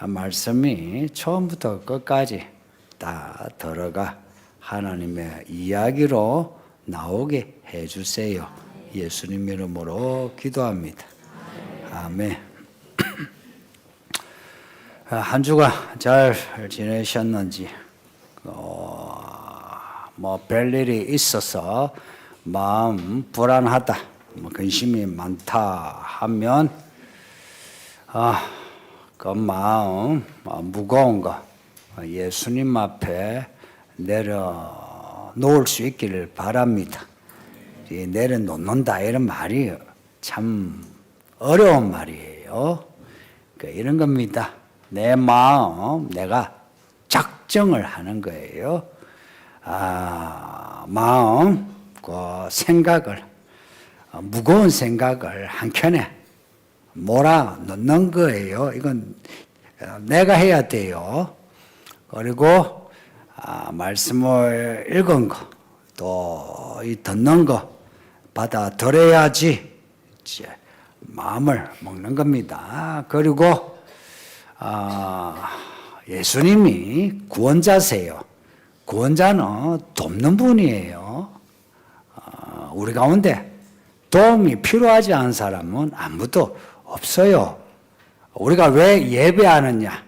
말씀이 처음부터 끝까지 다 들어가 하나님의 이야기로 나오게 해주세요. 예수님 이름으로 기도합니다. 아멘. 한 주간 잘 지내셨는지, 별일이 있어서 마음 불안하다, 근심이 많다 하면, 그 마음 무거운 거 예수님 앞에 내려놓을 수 있기를 바랍니다. 내려놓는다 이런 말이 참 어려운 말이에요. 이런 겁니다. 내 마음 내가 작정을 하는 거예요. 마음 그 생각을, 무거운 생각을 한켠에 몰아넣는 거예요. 이건 내가 해야 돼요. 그리고 말씀을 읽은 거, 또 이 듣는 거 받아들여야지 이제 마음을 먹는 겁니다. 그리고 예수님이 구원자세요. 구원자는 돕는 분이에요. 우리 가운데 도움이 필요하지 않은 사람은 아무도 없어요. 우리가 왜 예배하느냐?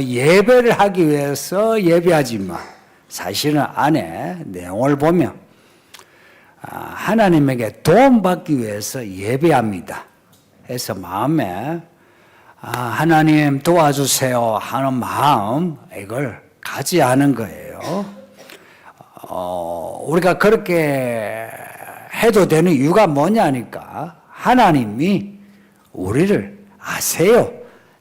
예배를 하기 위해서 예배하지만 사실은 안에 내용을 보면 하나님에게 도움받기 위해서 예배합니다. 해서 마음에 하나님 도와주세요 하는 마음, 이걸 가져야 하는 거예요. 우리가 그렇게 해도 되는 이유가 뭐냐니까, 하나님이 우리를 아세요.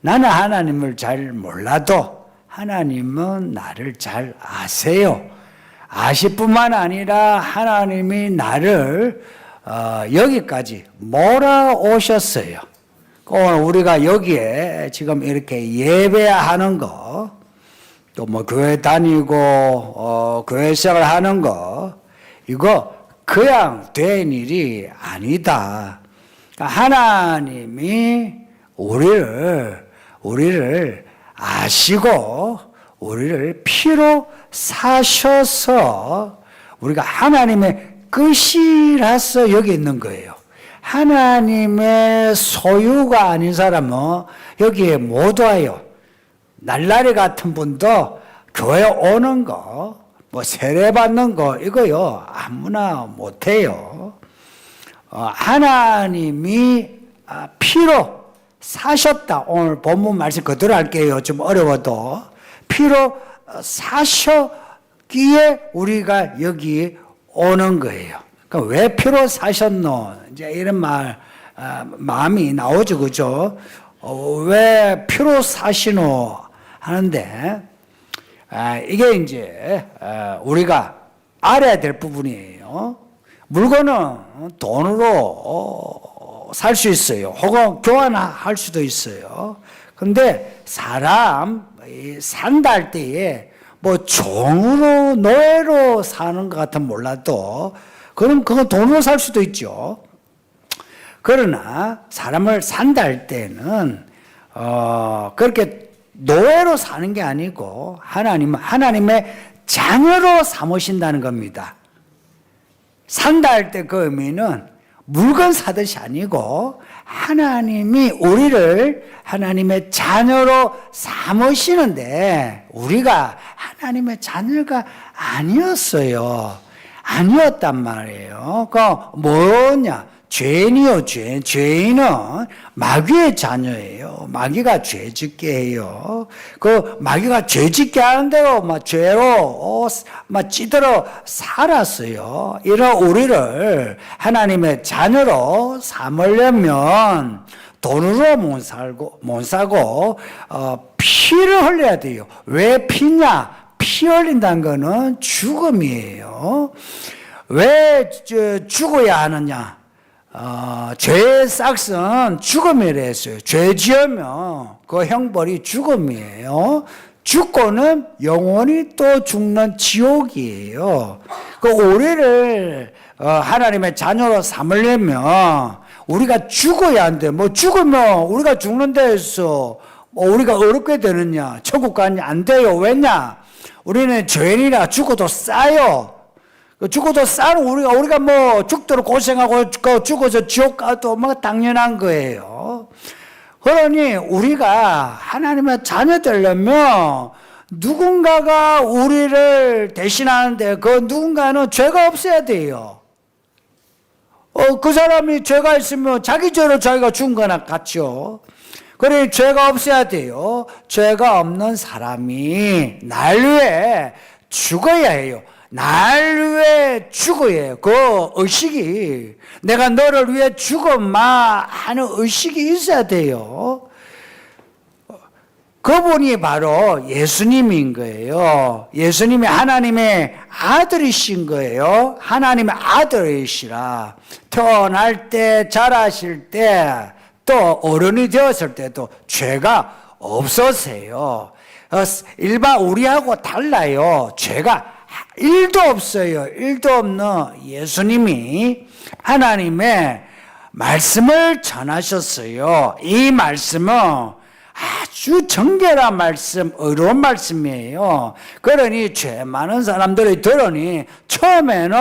나는 하나님을 잘 몰라도 하나님은 나를 잘 아세요. 아실 뿐만 아니라 하나님이 나를 여기까지 몰아오셨어요. 오늘 우리가 여기에 지금 이렇게 예배하는 거, 또 교회 다니고 교회 생활 하는 거, 이거 그냥 된 일이 아니다. 하나님이 우리를 아시고 우리를 피로 사셔서 우리가 하나님의 끝이라서 여기 있는 거예요. 하나님의 소유가 아닌 사람은 여기에 못 와요. 날라리 같은 분도 교회 오는 거, 세례 받는 거, 이거요 아무나 못해요. 하나님이 피로 사셨다. 오늘 본문 말씀 그대로 할게요. 좀 어려워도. 피로 사셨기에 우리가 여기 오는 거예요. 그러니까 왜 피로 사셨노? 이제 이런 마음이 나오죠. 그죠? 왜 피로 사시노? 하는데, 이게 이제, 우리가 알아야 될 부분이에요. 물건은 돈으로 살 수 있어요. 혹은 교환할 수도 있어요. 근데 사람 산다 할 때에 종으로 노예로 사는 것 같으면 몰라도 그럼 그건 돈으로 살 수도 있죠. 그러나 사람을 산다 할 때는 그렇게 노예로 사는 게 아니고 하나님의 자녀로 삼으신다는 겁니다. 산다 할 때 그 의미는 물건 사듯이 아니고 하나님이 우리를 하나님의 자녀로 삼으시는데 우리가 하나님의 자녀가 아니었어요. 아니었단 말이에요. 그 뭐냐? 죄인이요, 죄인. 죄인은 마귀의 자녀예요. 마귀가 죄 짓게 해요. 그 마귀가 죄 짓게 하는 대로 죄로 찌들어 살았어요. 이런 우리를 하나님의 자녀로 삼으려면 돈으로 못 사고 피를 흘려야 돼요. 왜 피냐? 피 흘린다는 거는 죽음이에요. 왜 죽어야 하느냐? 죄의 싹은 죽음이라 했어요. 죄 지으면 그 형벌이 죽음이에요. 죽고는 영원히 또 죽는 지옥이에요. 그 우리를 하나님의 자녀로 삼으려면 우리가 죽어야 한대. 뭐 죽으면 우리가 죽는 데에서 뭐 우리가 어렵게 되느냐? 천국 가냐? 안 돼요. 왜냐? 우리는 죄인이라 죽어도 싸요. 죽어도 싸는 우리가 뭐 죽도록 고생하고 죽어서 지옥 가도 뭐 당연한 거예요. 그러니 우리가 하나님의 자녀 되려면 누군가가 우리를 대신하는데 그 누군가는 죄가 없어야 돼요. 그 사람이 죄가 있으면 자기 죄로 자기가 죽은 거나 같죠. 그러니 죄가 없어야 돼요. 죄가 없는 사람이 날 위해 죽어야 해요. 날 위해 죽어야 해요. 그 의식이 내가 너를 위해 죽었마 하는 의식이 있어야 돼요. 그분이 바로 예수님인 거예요. 예수님이 하나님의 아들이신 거예요. 하나님의 아들이시라. 태어날 때, 자라실 때, 또 어른이 되었을 때도 죄가 없었어요. 일반 우리하고 달라요. 죄가 1도 없어요. 1도 없는 예수님이 하나님의 말씀을 전하셨어요. 이 말씀은 아주 정결한 말씀, 의로운 말씀이에요. 그러니 죄 많은 사람들이 들으니 처음에는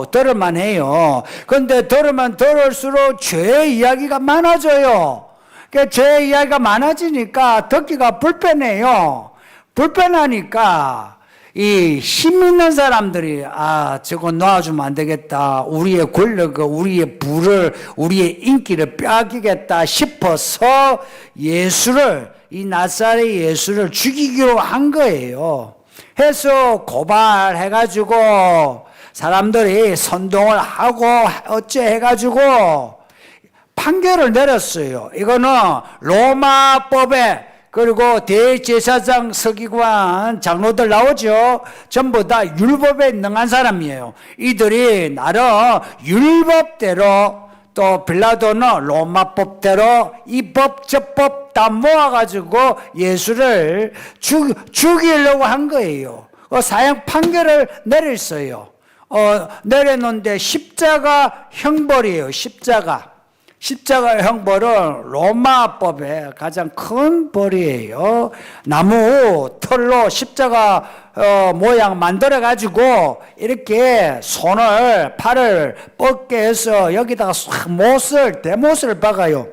들을만 해요. 그런데 들으면 들을수록 죄의 이야기가 많아져요. 그러니까 죄의 이야기가 많아지니까 듣기가 불편해요. 불편하니까 이 힘 있는 사람들이 저거 놔주면 안 되겠다. 우리의 권력을, 우리의 부를, 우리의 인기를 빼앗기겠다 싶어서 이 나사렛 예수를 죽이기로 한 거예요. 해서 고발해가지고 사람들이 선동을 하고 어째 해가지고 판결을 내렸어요. 이거는 로마법에 그리고 대제사장 서기관 장로들 나오죠. 전부 다 율법에 능한 사람이에요. 이들이 나름 율법대로 또 빌라도는 로마법대로 이 법 저 법 다 모아가지고 예수를 죽이려고 한 거예요. 사형 판결을 내렸어요. 내렸는데 십자가 형벌이에요. 십자가 형벌은 로마법의 가장 큰 벌이에요. 나무 털로 십자가 모양 만들어 가지고 이렇게 손을 팔을 뻗게 해서 여기다가 대못을 박아요.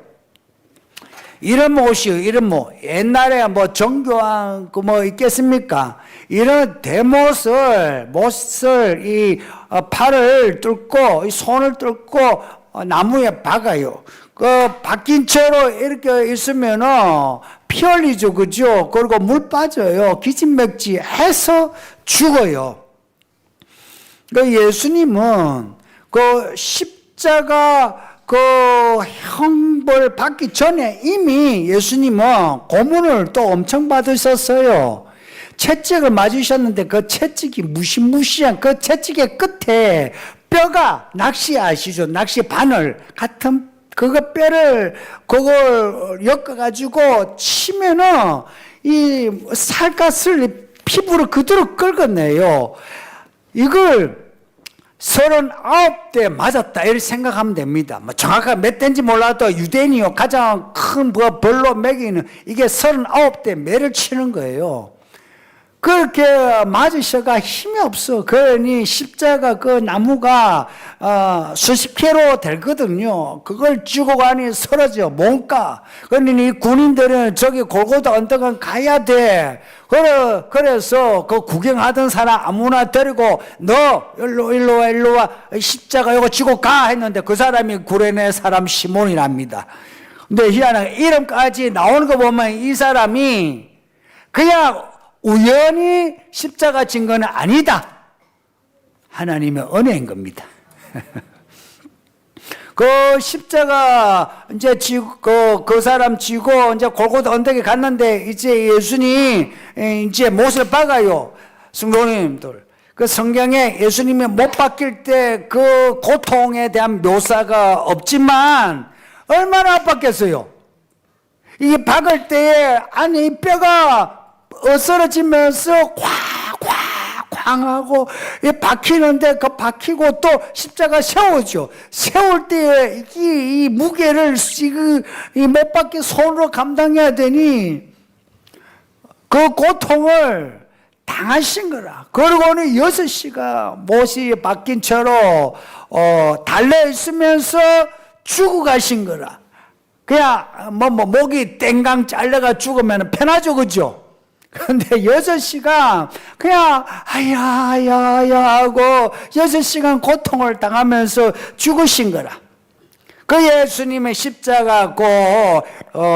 이런 못이요. 이런 못. 옛날에 뭐 정교한 뭐 있겠습니까? 이런 대못을 이 팔을 뚫고 이 손을 뚫고 나무에 박아요. 박힌 채로 이렇게 있으면은 피 흘리죠, 그죠? 그리고 물 빠져요. 기진맥지 해서 죽어요. 예수님은 십자가 형벌 받기 전에 이미 예수님은 고문을 또 엄청 받으셨어요. 채찍을 맞으셨는데 그 채찍이 무시무시한 그 채찍의 끝에 뼈가 낚시 아시죠? 낚시 바늘 같은 그걸 엮어가지고 치면은 이 살갗을 피부를 그대로 긁어내요. 이걸 39대 맞았다 이렇게 생각하면 됩니다. 뭐 정확하게 몇 대인지 몰라도 유대인이요 가장 큰 벌로 매기는 이게 39대 매를 치는 거예요. 그렇게 맞으셔가 힘이 없어. 그러니 십자가 그 나무가 수십 킬로 되거든요. 그걸 쥐고 가니 쓰러져 몸가. 그러니 이 군인들은 저기 골고다 언덕은 가야 돼. 그래서 그 구경하던 사람 아무나 데리고 너 일로 와 십자가 이거 쥐고 가 했는데 그 사람이 구레네 사람 시몬이랍니다. 근데 희한하게 이름까지 나오는 거 보면 이 사람이 그냥 우연히 십자가 진 건 아니다. 하나님의 은혜인 겁니다. 그 십자가 이제 그 사람 지고 이제 골고다 언덕에 갔는데 이제 예수님 이제 못을 박아요. 성도님들. 그 성경에 예수님이 못 박힐 때 그 고통에 대한 묘사가 없지만 얼마나 아팠겠어요. 이게 박을 때에 뼈가 어스러지면서 콱콱콱 팡하고 박히는데 그 박히고 또 십자가 세우죠. 세울 때 이 무게를 못 박게 손으로 감당해야 되니 그 고통을 당하신 거라. 그러고는 6시가 못이 박힌 채로 달려있으면서 죽어가신 거라. 그냥 목이 땡강 잘려가 죽으면 편하죠, 그죠? 근데 6시간 그냥 아야야야 하고 6시간 고통을 당하면서 죽으신 거라. 그 예수님의 십자가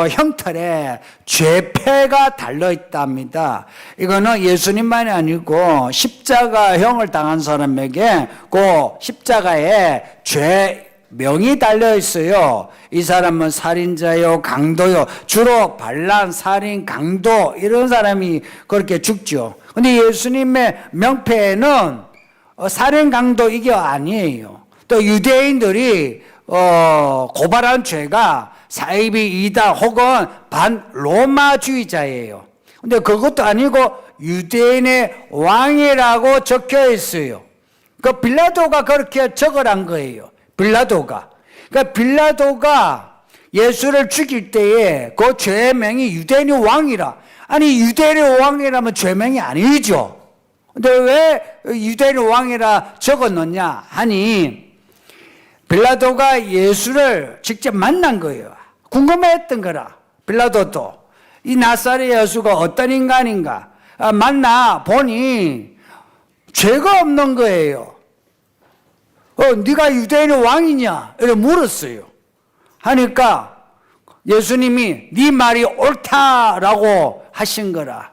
형틀에 죄패가 달려있답니다. 이거는 예수님만이 아니고 십자가형을 당한 사람에게 그 십자가에 죄명이 달려있어요. 이 사람은 살인자요, 강도요. 주로 반란, 살인, 강도 이런 사람이 그렇게 죽죠. 근데 예수님의 명패에는 살인, 강도 이게 아니에요. 또 유대인들이 고발한 죄가 사이비 이다 혹은 반로마주의자예요. 근데 그것도 아니고 유대인의 왕이라고 적혀 있어요. 그 빌라도가 그렇게 적어란 거예요. 빌라도가. 그러니까 빌라도가 예수를 죽일 때에 그 죄명이 유대인의 왕이라. 아니 유대인의 왕이라면 죄명이 아니죠. 근데 왜 유대인의 왕이라 적었느냐 하니 빌라도가 예수를 직접 만난 거예요. 궁금했던 거라. 빌라도도 이 나사렛 예수가 어떤 인간인가 만나 보니 죄가 없는 거예요. 네가 유대인의 왕이냐? 이렇게 물었어요. 하니까 예수님이 네 말이 옳다라고 하신 거라.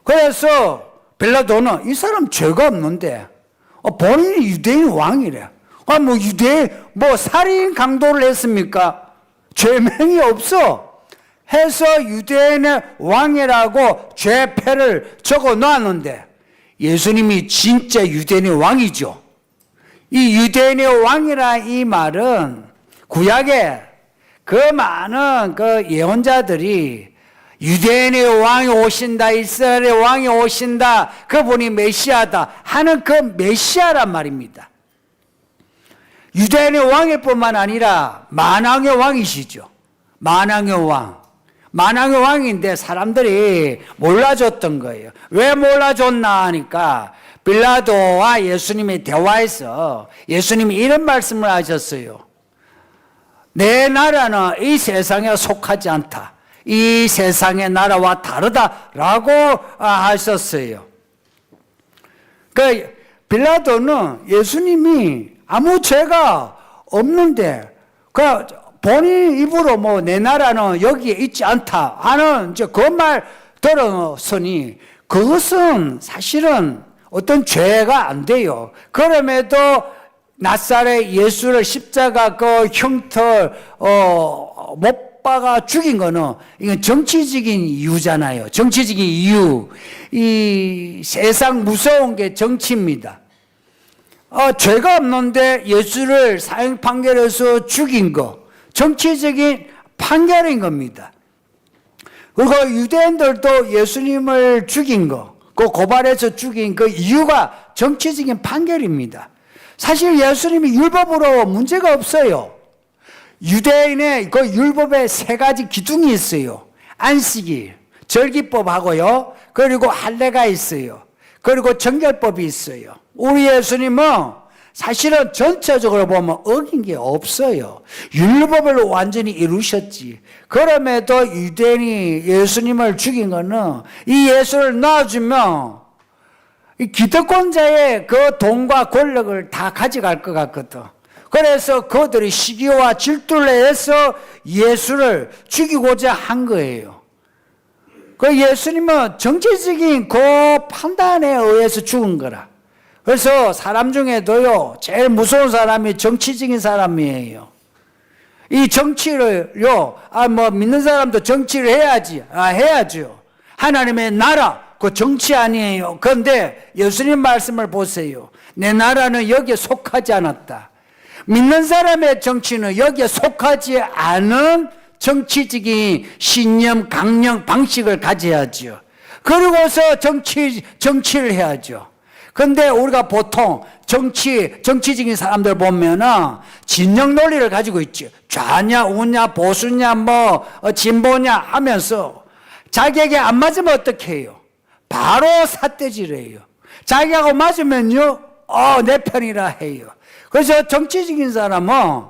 그래서 빌라도는 이 사람 죄가 없는데 본인이 유대인 왕이래. 유대인 살인 강도를 했습니까? 죄명이 없어. 해서 유대인의 왕이라고 죄패를 적어 놓았는데 예수님이 진짜 유대인의 왕이죠. 이 유대인의 왕이라 이 말은 구약에 그 많은 그 예언자들이 유대인의 왕이 오신다, 이스라엘의 왕이 오신다, 그분이 메시아다 하는 그 메시아란 말입니다. 유대인의 왕일 뿐만 아니라 만왕의 왕이시죠. 만왕의 왕. 만왕의 왕인데 사람들이 몰라줬던 거예요. 왜 몰라줬나 하니까 빌라도와 예수님의 대화에서 예수님이 이런 말씀을 하셨어요. 내 나라는 이 세상에 속하지 않다. 이 세상의 나라와 다르다라고 하셨어요. 그 빌라도는 예수님이 아무 죄가 없는데 본인 입으로 내 나라는 여기에 있지 않다 하는 이제 그 말 들었으니 그것은 사실은 어떤 죄가 안 돼요. 그럼에도 나사렛 예수를 십자가 그 형틀 못 박아 죽인 거는 이건 정치적인 이유잖아요. 정치적인 이유. 이 세상 무서운 게 정치입니다. 죄가 없는데 예수를 사형 판결해서 죽인 거 정치적인 판결인 겁니다. 그리고 유대인들도 예수님을 죽인 거, 그 고발해서 죽인 그 이유가 정치적인 판결입니다. 사실 예수님이 율법으로 문제가 없어요. 유대인의 그 율법에 3가지 기둥이 있어요. 안식일, 절기법하고요. 그리고 할례가 있어요. 그리고 정결법이 있어요. 우리 예수님은 사실은 전체적으로 보면 어긴 게 없어요. 율법을 완전히 이루셨지. 그럼에도 유대인이 예수님을 죽인 거는 이 예수를 놔주면 이 기득권자의 그 돈과 권력을 다 가져갈 것 같거든. 그래서 그들이 시기와 질투를 해서 예수를 죽이고자 한 거예요. 그 예수님은 정치적인 그 판단에 의해서 죽은 거라. 그래서 사람 중에도요, 제일 무서운 사람이 정치적인 사람이에요. 이 정치를요, 믿는 사람도 정치를 해야지. 해야죠. 하나님의 나라, 그 정치 아니에요. 그런데 예수님 말씀을 보세요. 내 나라는 여기에 속하지 않았다. 믿는 사람의 정치는 여기에 속하지 않은 정치적인 신념, 강령, 방식을 가져야죠. 그리고서 정치를 해야죠. 근데 우리가 보통 정치적인 사람들 보면은 진영 논리를 가지고 있지. 좌냐, 우냐, 보수냐, 진보냐 하면서 자기에게 안 맞으면 어떻게 해요? 바로 삿대질해요. 자기하고 맞으면요, 내 편이라 해요. 그래서 정치적인 사람은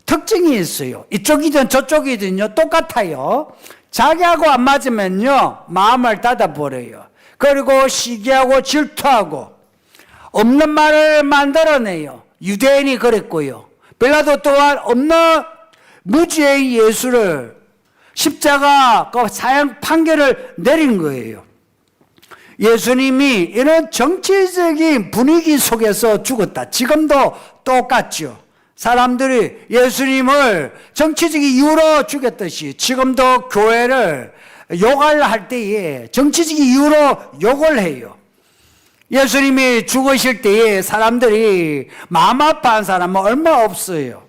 특징이 있어요. 이쪽이든 저쪽이든요, 똑같아요. 자기하고 안 맞으면요, 마음을 닫아버려요. 그리고 시기하고 질투하고 없는 말을 만들어내요. 유대인이 그랬고요. 빌라도 또한 없는 무죄의 예수를 십자가 사형 판결을 내린 거예요. 예수님이 이런 정치적인 분위기 속에서 죽었다. 지금도 똑같죠. 사람들이 예수님을 정치적인 이유로 죽였듯이 지금도 교회를 욕을 할 때에 정치적인 이유로 욕을 해요. 예수님이 죽으실 때에 사람들이 마음 아파한 사람은 얼마 없어요.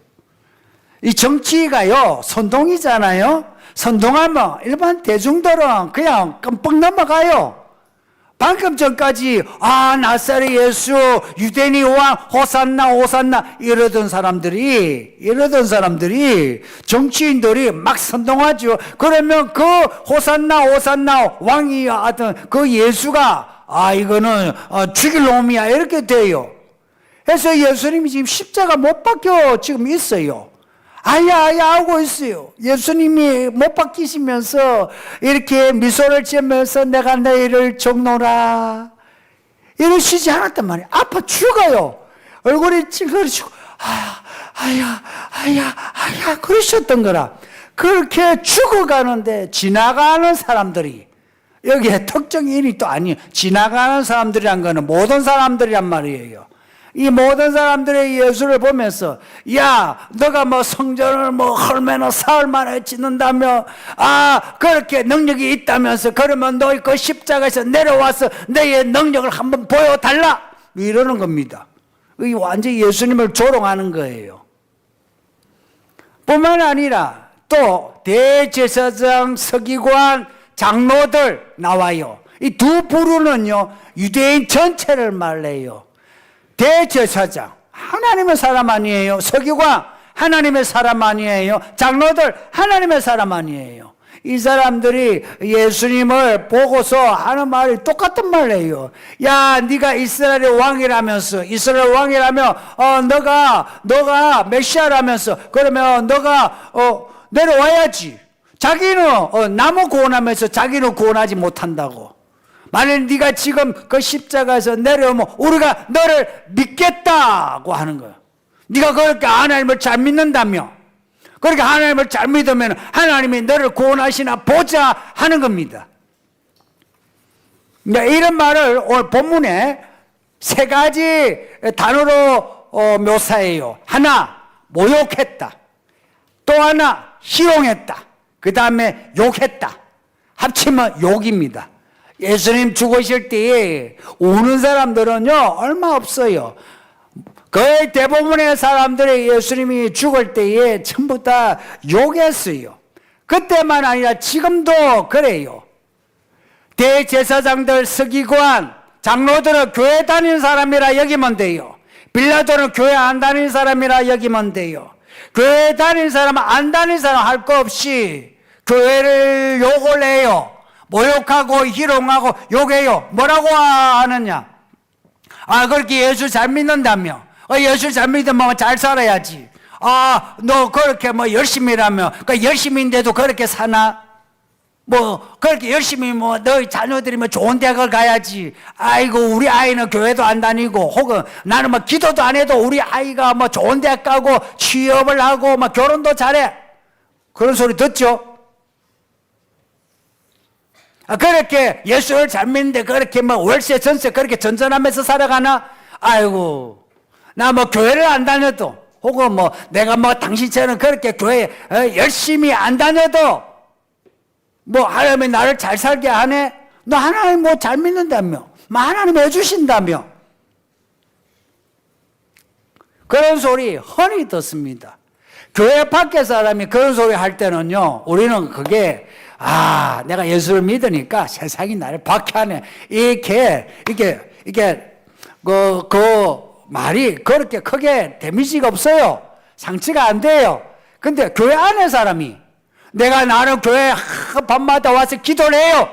이 정치가요, 선동이잖아요. 선동하면 일반 대중들은 그냥 끔뻑 넘어가요. 방금 전까지 나사렛 예수 유대인이 왕 호산나 호산나 이러던 사람들이 정치인들이 막 선동하죠. 그러면 그 호산나 호산나 왕이 하던 그 예수가 이거는 죽일 놈이야 이렇게 돼요. 그래서 예수님이 지금 십자가 못 박혀 지금 있어요. 아야 하고 있어요. 예수님이 못 박히시면서 이렇게 미소를 지으면서 내가 너희를 적노라 이러시지 않았단 말이에요. 아파 죽어요. 얼굴이 찡그리시고 아야 그러셨던 거라. 그렇게 죽어가는데 지나가는 사람들이, 여기에 특정인이 또 아니에요. 지나가는 사람들이란 거는 모든 사람들이란 말이에요. 이 모든 사람들의 예수를 보면서 너가 성전을 얼마나 사흘 만에 짓는다며 그렇게 능력이 있다면서 그러면 너희 그 십자가에서 내려와서 너의 능력을 한번 보여달라 이러는 겁니다. 이 완전히 예수님을 조롱하는 거예요. 뿐만 아니라 또 대제사장, 서기관, 장로들 나와요. 이 두 부류는요 유대인 전체를 말해요. 대제사장 하나님의 사람 아니에요. 서기관 하나님의 사람 아니에요. 장로들 하나님의 사람 아니에요. 이 사람들이 예수님을 보고서 하는 말이 똑같은 말이에요. 네가 이스라엘의 왕이라면서, 이스라엘 왕이라면 너가 메시아라면서, 그러면 너가 내려와야지. 자기는 나무 구원하면서 자기는 구원하지 못한다고. 만약 네가 지금 그 십자가에서 내려오면 우리가 너를 믿겠다고 하는 거야. 네가 그렇게 하나님을 잘 믿는다며, 그렇게 하나님을 잘 믿으면 하나님이 너를 구원하시나 보자 하는 겁니다. 이런 말을 오늘 본문에 세 가지 단어로 묘사해요. 하나, 모욕했다. 또 하나, 희롱했다. 그 다음에 욕했다. 합치면 욕입니다. 예수님 죽으실 때에 우는 사람들은요 얼마 없어요. 거의 대부분의 사람들이 예수님이 죽을 때에 전부 다 욕했어요. 그때만 아니라 지금도 그래요. 대제사장들, 서기관, 장로들은 교회 다니는 사람이라 여기면 돼요. 빌라도는 교회 안 다니는 사람이라 여기면 돼요. 교회 다니는 사람은 안 다니는 사람 할 거 없이 교회를 욕을 해요. 모욕하고 희롱하고 욕해요. 뭐라고 하느냐? 그렇게 예수 잘 믿는다며. 예수 잘 믿으면 잘 살아야지. 너 그렇게 열심히 일하며, 열심히인데도 그렇게 사나? 그렇게 열심히 너희 자녀들이 좋은 대학을 가야지. 아이고, 우리 아이는 교회도 안 다니고, 혹은 나는 기도도 안 해도 우리 아이가 좋은 대학 가고, 취업을 하고, 결혼도 잘해. 그런 소리 듣죠? 그렇게 예수를 잘 믿는데 그렇게 월세 전세 그렇게 전전하면서 살아가나? 아이고, 나 교회를 안 다녀도, 혹은 내가 당신처럼 그렇게 교회 열심히 안 다녀도 하나님이 나를 잘 살게 하네? 너 하나님 잘 믿는다며? 하나님 해주신다며? 그런 소리 흔히 듣습니다. 교회 밖에 사람이 그런 소리 할 때는요, 우리는 그게 내가 예수를 믿으니까 세상이 나를 박해하네. 이게 그 말이 그렇게 크게 데미지가 없어요. 상처가 안 돼요. 근데 교회 안에 사람이 나는 교회 밤마다 와서 기도를 해요.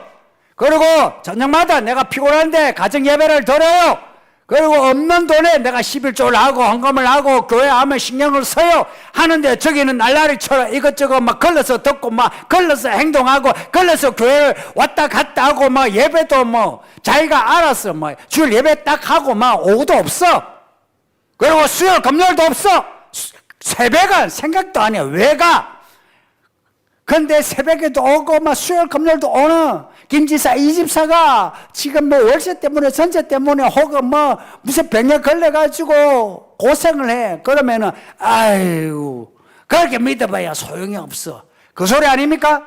그리고 저녁마다 내가 피곤한데 가정 예배를 드려요. 그리고 없는 돈에 내가 11조를 하고 헌금을 하고 교회 하면 신경을 써요. 하는데 저기는 날라리처럼 이것저것 막 걸러서 듣고 막 걸러서 행동하고 걸러서 교회를 왔다 갔다 하고 막 예배도 뭐 자기가 알아서 뭐 주일 예배 딱 하고 막 오후도 없어. 그리고 수요일 금요일도 없어. 새벽은 생각도 안 해요. 왜 가? 근데 새벽에도 오고 막 수요일 금요일도 오는 김지사 이 집사가 지금 뭐 월세 때문에 전세 때문에 혹은 뭐 무슨 병에 걸려가지고 고생을 해. 그러면은 아이고 그렇게 믿어봐야 소용이 없어. 그 소리 아닙니까?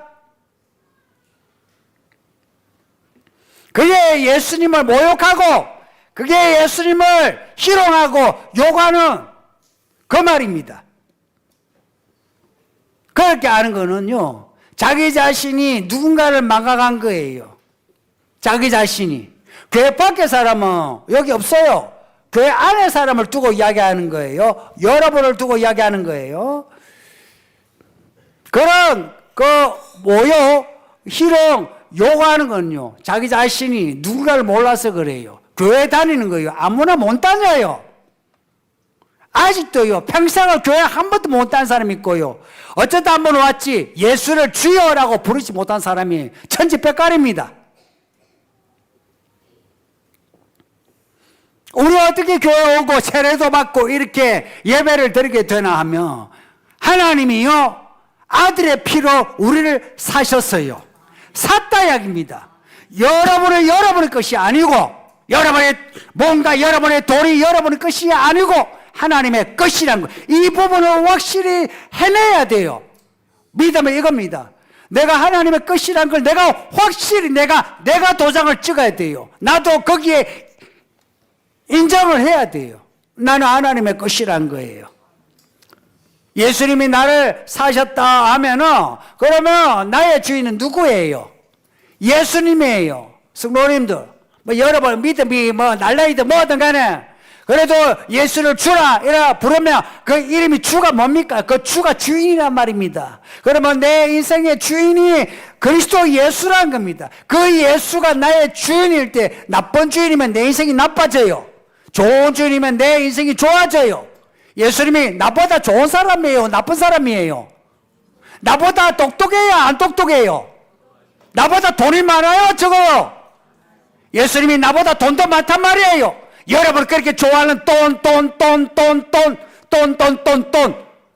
그게 예수님을 모욕하고 그게 예수님을 희롱하고 욕하는 그 말입니다. 그렇게 하는 거는요, 자기 자신이 누군가를 망각한 거예요. 자기 자신이. 교회 밖에 사람은 여기 없어요. 교회 안에 사람을 두고 이야기하는 거예요. 여러분을 두고 이야기하는 거예요. 그런 모욕, 희롱, 욕하는 건요, 자기 자신이 누군가를 몰라서 그래요. 교회 다니는 거예요. 아무나 못 다녀요. 아직도요, 평생을 교회 한 번도 못 다닌 사람이 있고요. 어쩌다 한 번 왔지, 예수를 주여라고 부르지 못한 사람이 천지백갈입니다. 우리 어떻게 교회 오고 세례도 받고 이렇게 예배를 드리게 되나 하면, 하나님이요, 아들의 피로 우리를 사셨어요. 샀다 이야기입니다. 여러분의 것이 아니고, 여러분의 뭔가 여러분의 돈이 여러분의 것이 아니고, 하나님의 것이라는 거. 이 부분을 확실히 해내야 돼요. 믿으면 이겁니다. 내가 하나님의 것이라는 걸 내가 확실히 내가 도장을 찍어야 돼요. 나도 거기에 인정을 해야 돼요. 나는 하나님의 것이라는 거예요. 예수님이 나를 사셨다 하면은, 그러면 나의 주인은 누구예요? 예수님이에요. 성도님들, 뭐 여러분 믿음이 뭐 날라이든 뭐든 간에, 그래도 예수를 주라 이라 부르면 그 이름이 주가 뭡니까? 그 주가 주인이란 말입니다. 그러면 내 인생의 주인이 그리스도 예수라는 겁니다. 그 예수가 나의 주인일 때, 나쁜 주인이면 내 인생이 나빠져요. 좋은 주인이면 내 인생이 좋아져요. 예수님이 나보다 좋은 사람이에요? 나쁜 사람이에요? 나보다 똑똑해요? 안 똑똑해요? 나보다 돈이 많아요? 적어요? 예수님이 나보다 돈도 많단 말이에요. 여러분 그렇게 좋아하는 돈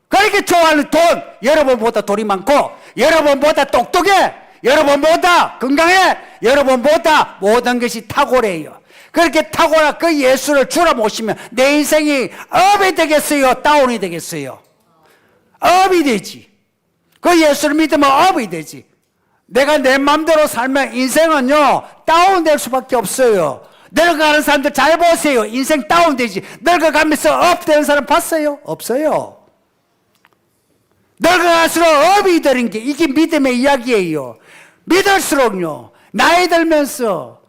그렇게 좋아하는 돈, 여러분보다 돈이 많고 여러분보다 똑똑해, 여러분보다 건강해, 여러분보다 모든 것이 탁월해요. 그렇게 탁월한 그 예수를 주라 모시면 내 인생이 업이 되겠어요? 다운이 되겠어요? 업이 되지. 그 예수를 믿으면 업이 되지. 내가 내 마음대로 살면 인생은요 다운될 수밖에 없어요. 늙어가는 사람들 잘 보세요. 인생 다운되지. 늙어가면서 업 되는 사람 봤어요? 없어요. 늙어갈수록 업이 되는 게 이게 믿음의 이야기예요. 믿을수록요, 나이 들면서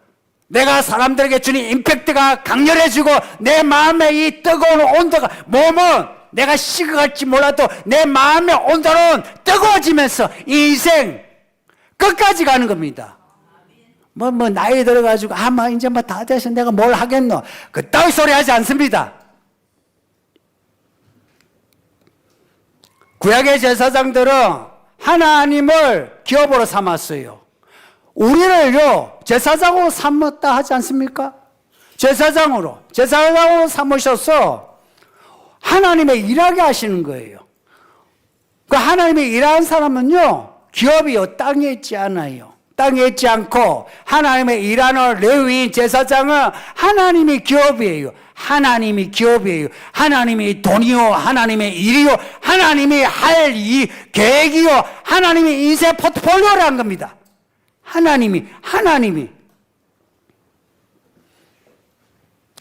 내가 사람들에게 주는 임팩트가 강렬해지고 내 마음의 이 뜨거운 온도가, 몸은 내가 식어갈지 몰라도 내 마음의 온도는 뜨거워지면서 인생 끝까지 가는 겁니다. 나이 들어가지고, 이제 다 돼서 내가 뭘 하겠노? 그따위 소리 하지 않습니다. 구약의 제사장들은 하나님을 기업으로 삼았어요. 우리를요, 제사장으로 삼았다 하지 않습니까? 제사장으로 삼으셔서 하나님의 일하게 하시는 거예요. 그 하나님의 일하는 사람은요, 기업이요, 땅에 있지 않아요. 땅에 있지 않고 하나님의 일하는 레위인 제사장은 하나님의 기업이에요. 하나님이 기업이에요. 하나님이 돈이요, 하나님의 일이요, 하나님이 할 이 계획이요, 하나님의 인생 포트폴리오라는 겁니다. 하나님이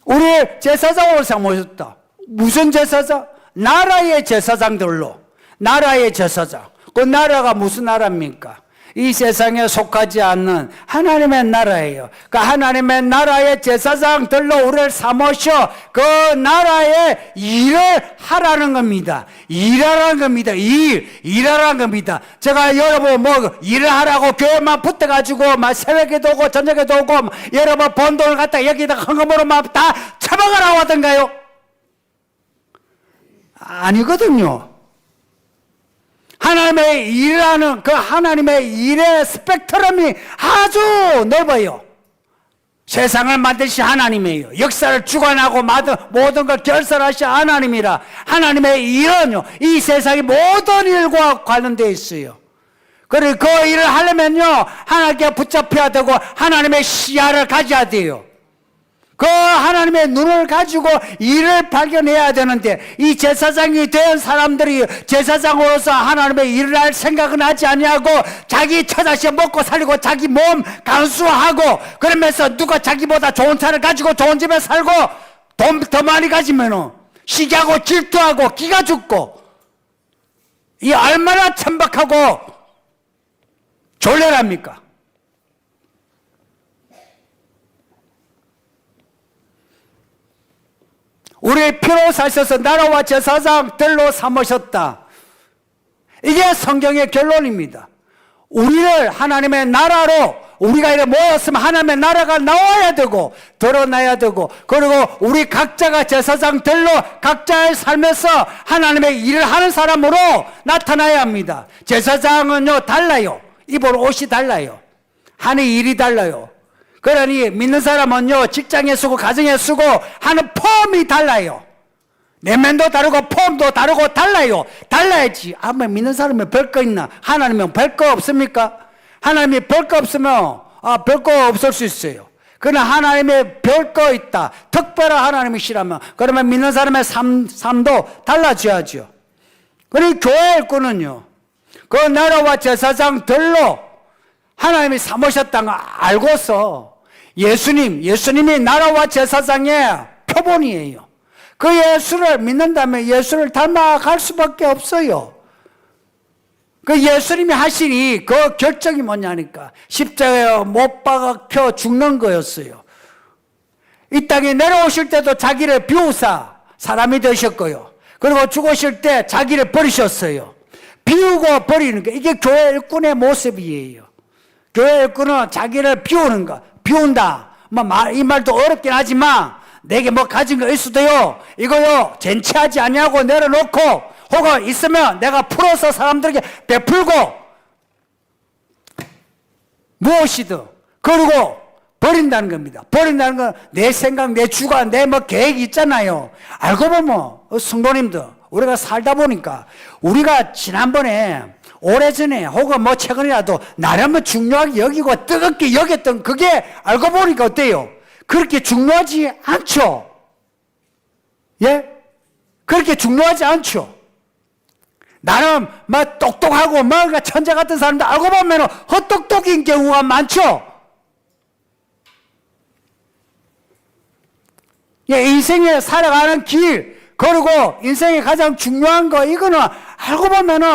우리 제사장으로 삼으셨다. 무슨 제사장? 나라의 제사장들로. 나라의 제사장. 그 나라가 무슨 나라입니까? 이 세상에 속하지 않는 하나님의 나라예요. 그 하나님의 나라의 제사장들로 우리를 삼으셔 그 나라의 일을 하라는 겁니다. 일하라는 겁니다. 일하라는 겁니다. 제가 여러분 뭐 일을 하라고 교회만 붙어가지고 막 새벽에도 오고 저녁에도 오고 여러분 번 돈을 갖다 여기다 헌금으로 막 다 처먹으라고 하던가요? 아니거든요. 하나님의 일하는 그 하나님의 일의 스펙트럼이 아주 넓어요. 세상을 만드신 하나님이에요. 역사를 주관하고 모든 걸 결설하신 하나님이라. 하나님의 일은요, 이 세상의 모든 일과 관련되어 있어요. 그리고 그 일을 하려면요, 하나님께 붙잡혀야 되고 하나님의 시야를 가져야 돼요. 그 하나님의 눈을 가지고 일을 발견해야 되는데, 이 제사장이 된 사람들이 제사장으로서 하나님의 일을 할 생각은 하지 아니하고 자기 처자식 먹고 살리고 자기 몸 간수하고 그러면서 누가 자기보다 좋은 차를 가지고 좋은 집에 살고 돈 더 많이 가지면은 시기하고 질투하고 기가 죽고, 이 얼마나 천박하고 졸렬합니까? 우리의 피로 사셔서 나라와 제사장들로 삼으셨다. 이게 성경의 결론입니다. 우리를 하나님의 나라로, 우리가 이렇게 모였으면 하나님의 나라가 나와야 되고 드러나야 되고, 그리고 우리 각자가 제사장들로 각자의 삶에서 하나님의 일을 하는 사람으로 나타나야 합니다. 제사장은요 달라요. 입을 옷이 달라요. 하는 일이 달라요. 그러니 믿는 사람은요 직장에 쓰고 가정에 쓰고 하는 폼이 달라요. 내면도 다르고 폼도 다르고 달라요. 달라야지. 아마 믿는 사람은 별거 있나? 하나님은 별거 없습니까? 하나님이 별거 없으면 별거 없을 수 있어요. 그러나 하나님의 별거 있다, 특별한 하나님이시라면, 그러면 믿는 사람의 삶도 달라져야죠. 그러니 교회 일꾼은요 그 나라와 제사장들로 하나님이 삼으셨다는 걸 알고서 예수님이 나라와 제사장의 표본이에요. 그 예수를 믿는다면 예수를 닮아갈 수밖에 없어요. 그 예수님이 하시니 그 결정이 뭐냐니까 십자가에 못 박혀 죽는 거였어요. 이 땅에 내려오실 때도 자기를 비우사 사람이 되셨고요. 그리고 죽으실 때 자기를 버리셨어요. 비우고 버리는 게 이게 교회 일꾼의 모습이에요. 교회 일꾼은 자기를 비우는 거, 비운다. 이 말도 어렵긴 하지만 내게 뭐 가진 거 있어도요, 이거요 젠치하지 아니하고 내려놓고, 혹은 있으면 내가 풀어서 사람들에게 베풀고 무엇이든, 그리고 버린다는 겁니다. 버린다는 건 내 생각, 내 주관, 내 뭐 계획이 있잖아요. 알고 보면 성도님들, 우리가 살다 보니까 우리가 지난번에 오래전에 혹은 뭐 최근이라도 나름은 중요하게 여기고 뜨겁게 여겼던 그게 알고 보니까 어때요? 그렇게 중요하지 않죠. 예? 그렇게 중요하지 않죠. 나름 막 똑똑하고 뭔가 천재 같은 사람들 알고 보면 헛똑똑인 경우가 많죠. 예, 인생에 살아가는 길, 그리고 인생에 가장 중요한 거, 이거는 알고 보면은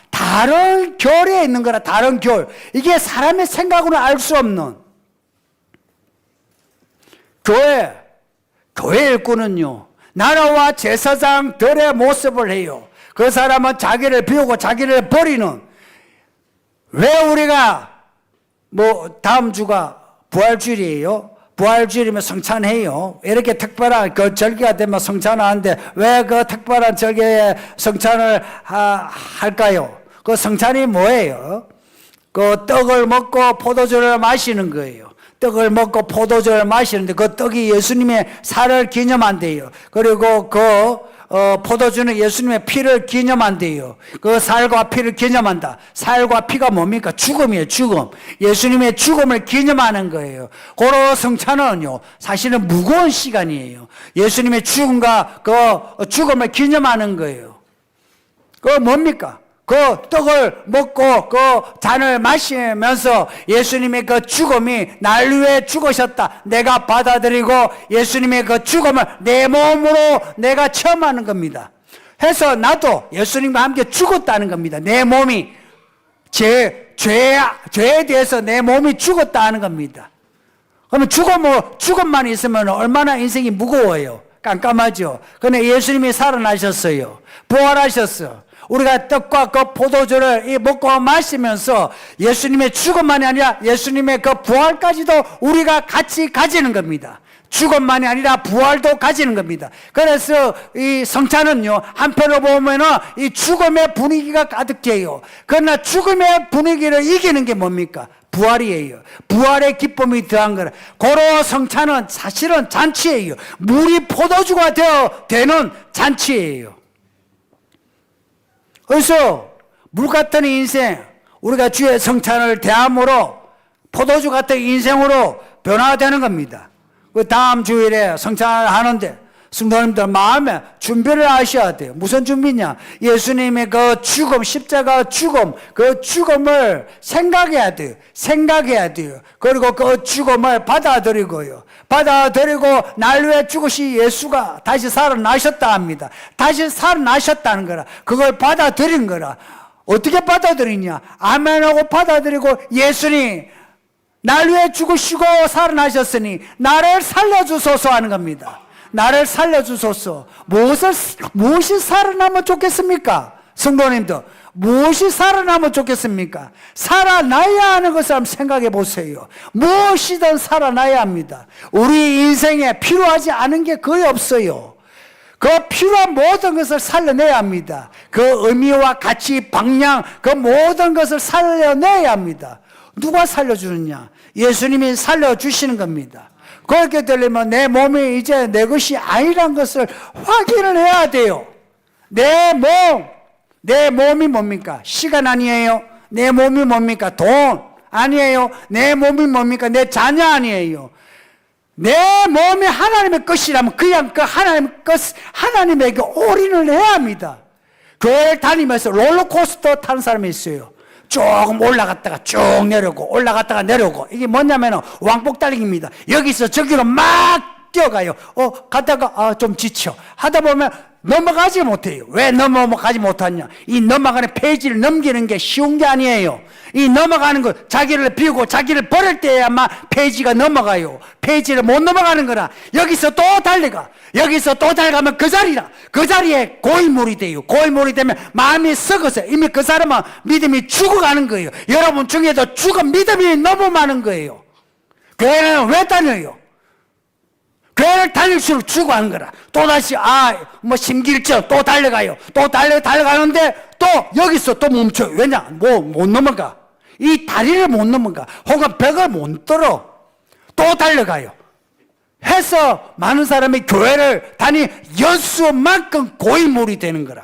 다른 결에 있는 거라. 다른 결. 이게 사람의 생각으로 알 수 없는. 교회 일꾼은요 나라와 제사장들의 모습을 해요. 그 사람은 자기를 비우고 자기를 버리는. 왜 우리가 뭐 다음 주가 부활주일이에요. 부활주일이면 성찬해요. 이렇게 특별한 그 절기가 되면 성찬하는데 왜 그 특별한 절기에 성찬을 할까요? 그 성찬이 뭐예요? 그 떡을 먹고 포도주를 마시는 거예요. 떡을 먹고 포도주를 마시는데 그 떡이 예수님의 살을 기념한대요. 그리고 그 포도주는 예수님의 피를 기념한대요. 그 살과 피를 기념한다. 살과 피가 뭡니까? 죽음이에요. 죽음. 예수님의 죽음을 기념하는 거예요. 고로 성찬은요 사실은 무거운 시간이에요. 예수님의 죽음과 그 죽음을 기념하는 거예요. 그 뭡니까? 그 떡을 먹고 그 잔을 마시면서 예수님의 그 죽음이 날 위해 죽으셨다, 내가 받아들이고 예수님의 그 죽음을 내 몸으로 내가 체험하는 겁니다. 해서 나도 예수님과 함께 죽었다는 겁니다. 내 몸이 제 죄에 대해서 내 몸이 죽었다 하는 겁니다. 그러면 죽음만 있으면 얼마나 인생이 무거워요. 깜깜하죠. 그런데 예수님이 살아나셨어요. 부활하셨어. 우리가 떡과 그 포도주를 먹고 마시면서 예수님의 죽음만이 아니라 예수님의 그 부활까지도 우리가 같이 가지는 겁니다. 죽음만이 아니라 부활도 가지는 겁니다. 그래서 이 성찬은요, 한편으로 보면은 이 죽음의 분위기가 가득해요. 그러나 죽음의 분위기를 이기는 게 뭡니까? 부활이에요. 부활의 기쁨이 더한 거라. 고로 성찬은 사실은 잔치예요. 물이 포도주가 되는 잔치예요. 그래서 물 같은 인생, 우리가 주의 성찬을 대함으로 포도주 같은 인생으로 변화되는 겁니다. 그 다음 주일에 성찬을 하는데 성도님들 마음에 준비를 하셔야 돼요. 무슨 준비냐? 예수님의 그 죽음, 십자가 죽음, 그 죽음을 생각해야 돼요. 생각해야 돼요. 그리고 그 죽음을 받아들이고요. 받아들이고 날 위해 죽으신 예수가 다시 살아나셨다 합니다. 다시 살아나셨다는 거라. 그걸 받아들인 거라. 어떻게 받아들이냐? 아멘하고 받아들이고 예수님 날 위해 죽으시고 살아나셨으니 나를 살려주소서 하는 겁니다. 나를 살려주소서. 무엇이 살아나면 좋겠습니까? 성도님들, 무엇이 살아나면 좋겠습니까? 살아나야 하는 것을 한번 생각해 보세요. 무엇이든 살아나야 합니다. 우리 인생에 필요하지 않은 게 거의 없어요. 그 필요한 모든 것을 살려내야 합니다. 그 의미와 가치, 방향, 그 모든 것을 살려내야 합니다. 누가 살려주느냐? 예수님이 살려주시는 겁니다. 그렇게 되려면 내 몸이 이제 내 것이 아니란 것을 확인을 해야 돼요. 내 몸이 뭡니까? 시간 아니에요. 내 몸이 뭡니까? 돈 아니에요. 내 몸이 뭡니까? 내 자녀 아니에요. 내 몸이 하나님의 것이라면 그냥 그 하나님의 것, 하나님에게 올인을 해야 합니다. 교회를 다니면서 롤러코스터 타는 사람이 있어요. 조금 올라갔다가 쭉 내려오고 올라갔다가 내려오고. 이게 뭐냐면 왕복 달리기입니다. 여기서 저기로 막 뛰어가요. 가다가 좀 지쳐 하다 보면 넘어가지 못해요. 왜 넘어가지 못하냐? 이 넘어가는 페이지를 넘기는 게 쉬운 게 아니에요. 이 넘어가는 거, 자기를 비우고 자기를 버릴 때야만 페이지가 넘어가요. 페이지를 못 넘어가는 거라. 여기서 또 달려가. 여기서 또 달려가면 그 자리에 고인물이 돼요. 고인물이 되면 마음이 썩어서 이미 그 사람은 믿음이 죽어가는 거예요. 여러분 중에도 죽은 믿음이 너무 많은 거예요. 교회는 왜 다녀요? 교회를 달릴수록 죽어가는 거라. 또다시 심길정 또 달려가요. 또 달려가는데 또 여기서 또 멈춰요. 왜냐? 못 넘어가. 이 다리를 못 넘어가. 혹은 벽을 못 뚫어. 또 달려가요. 해서 많은 사람이 교회를 연수만큼 고인물이 되는 거라.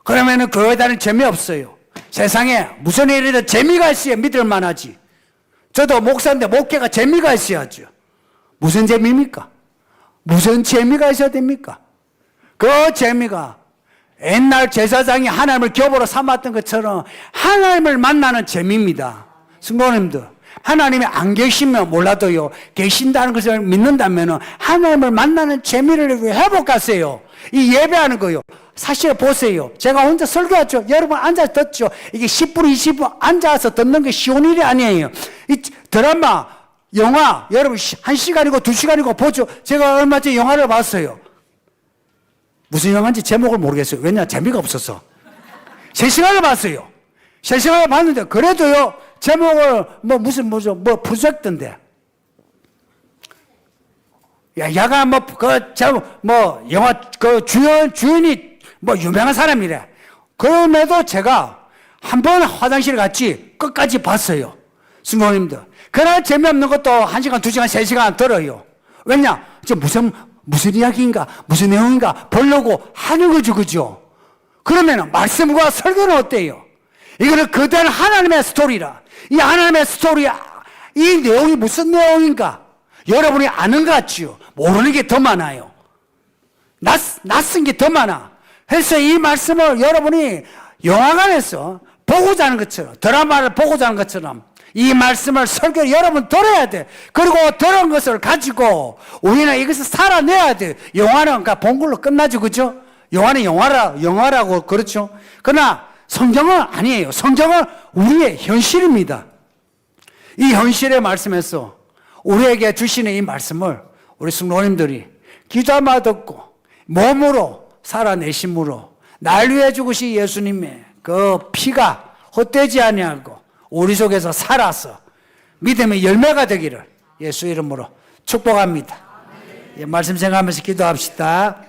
그러면은 교회 다니는 재미없어요. 세상에 무슨 일이든 재미가 있어야 믿을 만하지. 저도 목사인데 목회가 재미가 있어야죠. 무슨 재미입니까? 무슨 재미가 있어야 됩니까? 그 재미가 옛날 제사장이 하나님을 겹으로 삼았던 것처럼 하나님을 만나는 재미입니다. 성도님들, 하나님이 안 계시면 몰라도요, 계신다는 것을 믿는다면 하나님을 만나는 재미를 회복하세요. 이 예배하는 거요. 사실 보세요. 제가 혼자 설교하죠. 여러분 앉아서 듣죠. 이게 10분, 20분 앉아서 듣는 게 쉬운 일이 아니에요. 이 드라마, 영화, 여러분 1시간이고 2시간이고 보죠. 제가 얼마 전에 영화를 봤어요. 무슨 영화인지 제목을 모르겠어요. 왜냐? 재미가 없어서. 3시간을 봤어요. 3시간을 봤는데 그래도요, 제목을 부색던데. 야가 영화 주연이 유명한 사람이래. 그럼에도 제가 한 번 화장실 갔지 끝까지 봤어요. 성도님들. 그러나 재미없는 것도 1시간, 2시간, 3시간 들어요. 왜냐? 무슨 이야기인가, 무슨 내용인가 보려고 하는 거죠, 그죠? 그러면 말씀과 설교는 어때요? 이거는 그대로 하나님의 스토리라. 이 하나님의 스토리, 이 내용이 무슨 내용인가? 여러분이 아는 것 같죠? 모르는 게 더 많아요. 낯선 게 더 많아. 그래서 이 말씀을 여러분이 영화관에서 보고자 하는 것처럼, 드라마를 보고자 하는 것처럼 이 말씀을 설교를 여러분 들어야 돼. 그리고 들은 것을 가지고 우리는 이것을 살아내야 돼. 영화는 그러니까 본 걸로 끝나죠, 그죠? 영화는 영화라고 그렇죠. 그러나 성경은 아니에요. 성경은 우리의 현실입니다. 이 현실의 말씀에서 우리에게 주시는 이 말씀을 우리 성도님들이 귀담아 듣고 몸으로 살아내심으로 날 위해 죽으신 예수님의 그 피가 헛되지 아니하고 우리 속에서 살아서 믿음의 열매가 되기를 예수 이름으로 축복합니다. 예, 말씀 생각하면서 기도합시다.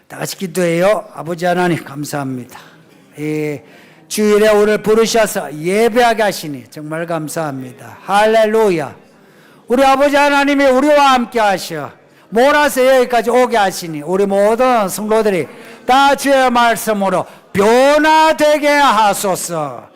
다 같이 기도해요. 아버지 하나님 감사합니다. 예, 주일에 우리를 부르셔서 예배하게 하시니 정말 감사합니다. 할렐루야. 우리 아버지 하나님이 우리와 함께 하셔 몰아서 여기까지 오게 하시니 우리 모든 성도들이 다 주의 말씀으로 변화되게 하소서.